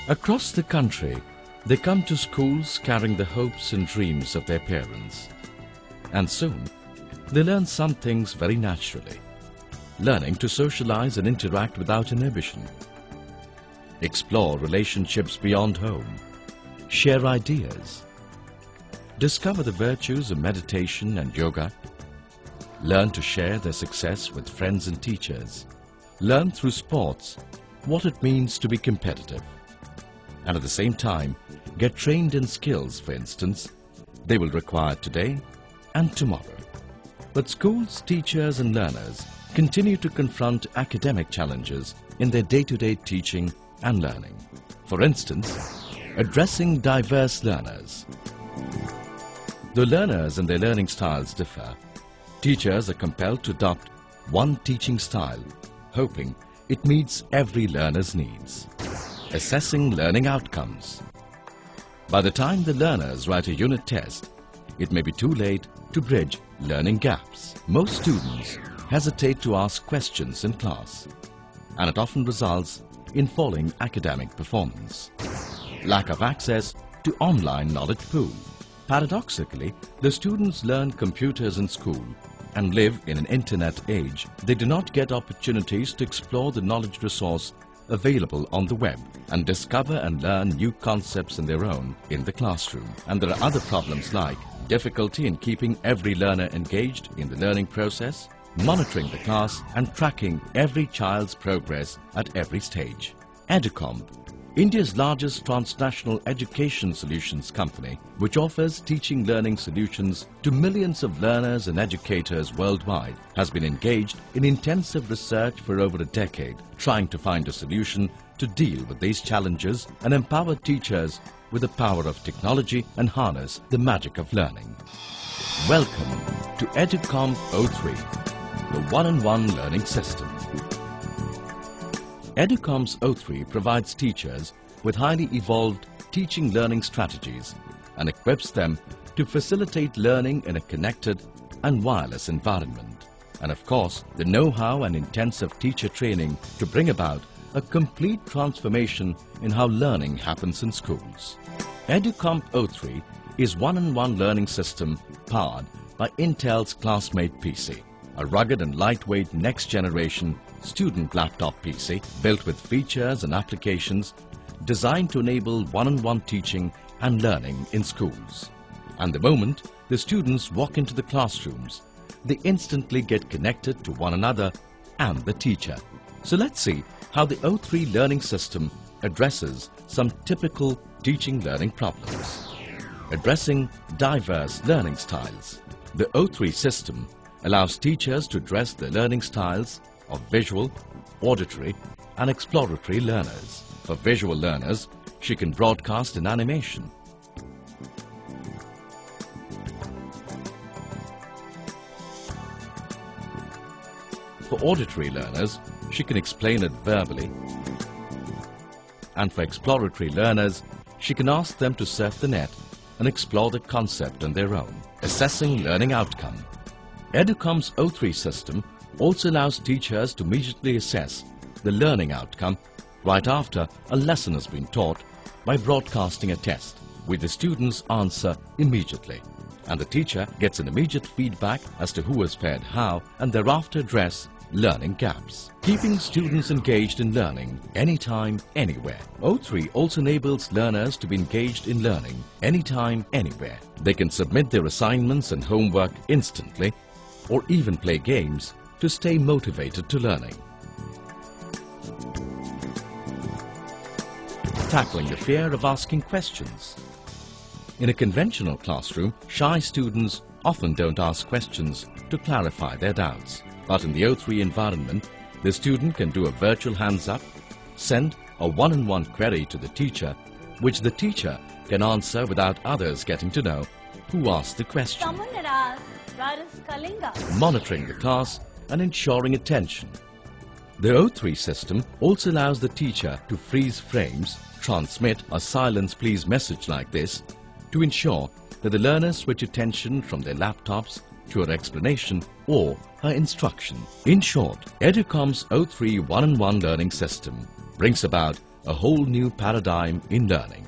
Across the country, they come to schools carrying the hopes and dreams of their parents. And soon, they learn some things very naturally, learning to socialize and interact without inhibition, explore relationships beyond home, share ideas, discover the virtues of meditation and yoga, learn to share their success with friends and teachers, learn through sports what it means to be competitive, and at the same time get trained in skills, for instance, they will require today and tomorrow. But schools, teachers and learners continue to confront academic challenges in their day-to-day teaching and learning. For instance, addressing diverse learners. Though learners and their learning styles differ, teachers are compelled to adopt one teaching style, hoping it meets every learner's needs. Assessing learning outcomes. By the time the learners write a unit test, it may be too late to bridge learning gaps. Most students hesitate to ask questions in class, and it often results in falling academic performance. Lack of access to online knowledge pool. Paradoxically, the students learn computers in school and live in an internet age. They do not get opportunities to explore the knowledge resource available on the web and discover and learn new concepts in their own in the classroom. And there are other problems like difficulty in keeping every learner engaged in the learning process, monitoring the class and tracking every child's progress at every stage. Educomp, India's largest transnational education solutions company, which offers teaching learning solutions to millions of learners and educators worldwide, has been engaged in intensive research for over a decade, trying to find a solution to deal with these challenges and empower teachers with the power of technology and harness the magic of learning. Welcome to Educomp 03, the one-on-one learning system. Educomp's 03 provides teachers with highly evolved teaching learning strategies and equips them to facilitate learning in a connected and wireless environment. And of course, the know-how and intensive teacher training to bring about a complete transformation in how learning happens in schools. Educomp 03 is one-on-one learning system powered by Intel's Classmate PC, a rugged and lightweight next-generation student laptop PC built with features and applications designed to enable one-on-one teaching and learning in schools. And the moment the students walk into the classrooms, they instantly get connected to one another and the teacher. So let's see how the 03 learning system addresses some typical teaching learning problems. Addressing diverse learning styles. The 03 system allows teachers to address the learning styles of visual, auditory and exploratory learners. For visual learners, she can broadcast an animation. For auditory learners, she can explain it verbally. And for exploratory learners, she can ask them to surf the net and explore the concept on their own. Assessing learning outcome. Educomp's 03 system also allows teachers to immediately assess the learning outcome right after a lesson has been taught by broadcasting a test, with the students answer immediately. And the teacher gets an immediate feedback as to who has fared how and thereafter address learning gaps. Keeping students engaged in learning anytime, anywhere. 03 also enables learners to be engaged in learning anytime, anywhere. They can submit their assignments and homework instantly or even play games to stay motivated to learning. Tackling the fear of asking questions. In a conventional classroom, shy students often don't ask questions to clarify their doubts. But in the 03 environment, the student can do a virtual hands up, send a one-on-one query to the teacher, which the teacher can answer without others getting to know who asked the question. Someone had asked, where is Kalinga? Monitoring the class and ensuring attention. The 03 system also allows the teacher to freeze frames, transmit a silence please message like this to ensure that the learners switch attention from their laptops to her explanation or her instruction. In short, Educomp's 03 one-on-one learning system brings about a whole new paradigm in learning.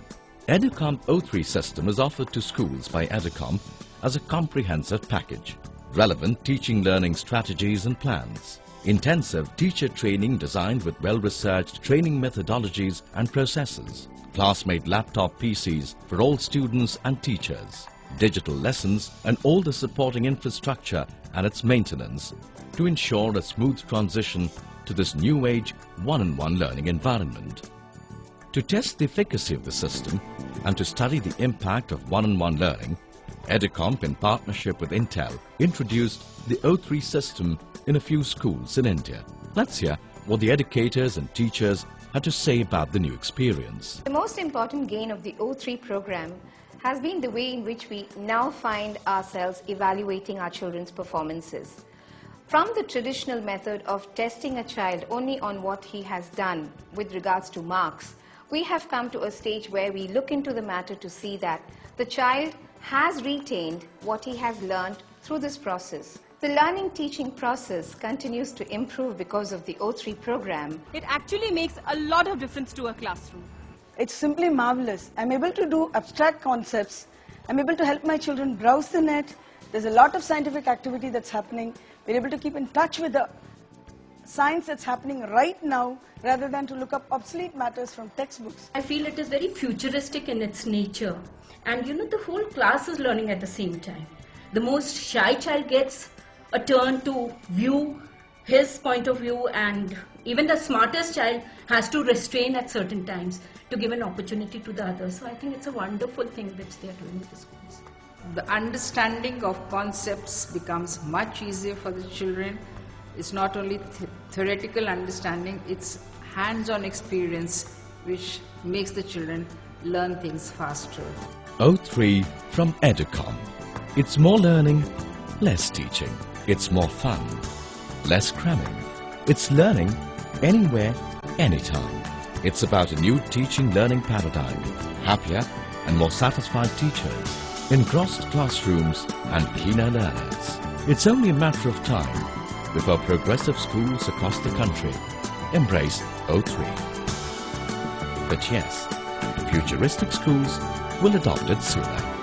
Educomp O3 system is offered to schools by Educomp as a comprehensive package. Relevant teaching learning strategies and plans. Intensive teacher training designed with well-researched training methodologies and processes. Classmate laptop PCs for all students and teachers. Digital lessons and all the supporting infrastructure and its maintenance to ensure a smooth transition to this new age one-on-one learning environment. To test the efficacy of the system and to study the impact of one-on-one learning, Educomp, in partnership with Intel, introduced the O3 system in a few schools in India. Let's hear what the educators and teachers had to say about the new experience. The most important gain of the O3 program has been the way in which we now find ourselves evaluating our children's performances. From the traditional method of testing a child only on what he has done with regards to marks, we have come to a stage where we look into the matter to see that the child has retained what he has learned through this process. The learning teaching process continues to improve because of the O3 program. It actually makes a lot of difference to a classroom. It's simply marvelous. I'm able to do abstract concepts. I'm able to help my children browse the net. There's a lot of scientific activity that's happening. We're able to keep in touch with the science that's happening right now rather than to look up obsolete matters from textbooks. I feel it is very futuristic in its nature, and the whole class is learning at the same time. The most shy child gets a turn to view his point of view, and even the smartest child has to restrain at certain times to give an opportunity to the others. So I think it's a wonderful thing which they are doing with the schools. The understanding of concepts becomes much easier for the children. It's not only theoretical understanding, it's hands-on experience which makes the children learn things faster. O3 from Educomp. It's more learning, less teaching. It's more fun, less cramming. It's learning anywhere, anytime. It's about a new teaching learning paradigm, happier and more satisfied teachers, engrossed classrooms and keener learners. It's only a matter of time before progressive schools across the country embrace O3. But yes, futuristic schools will adopt it sooner.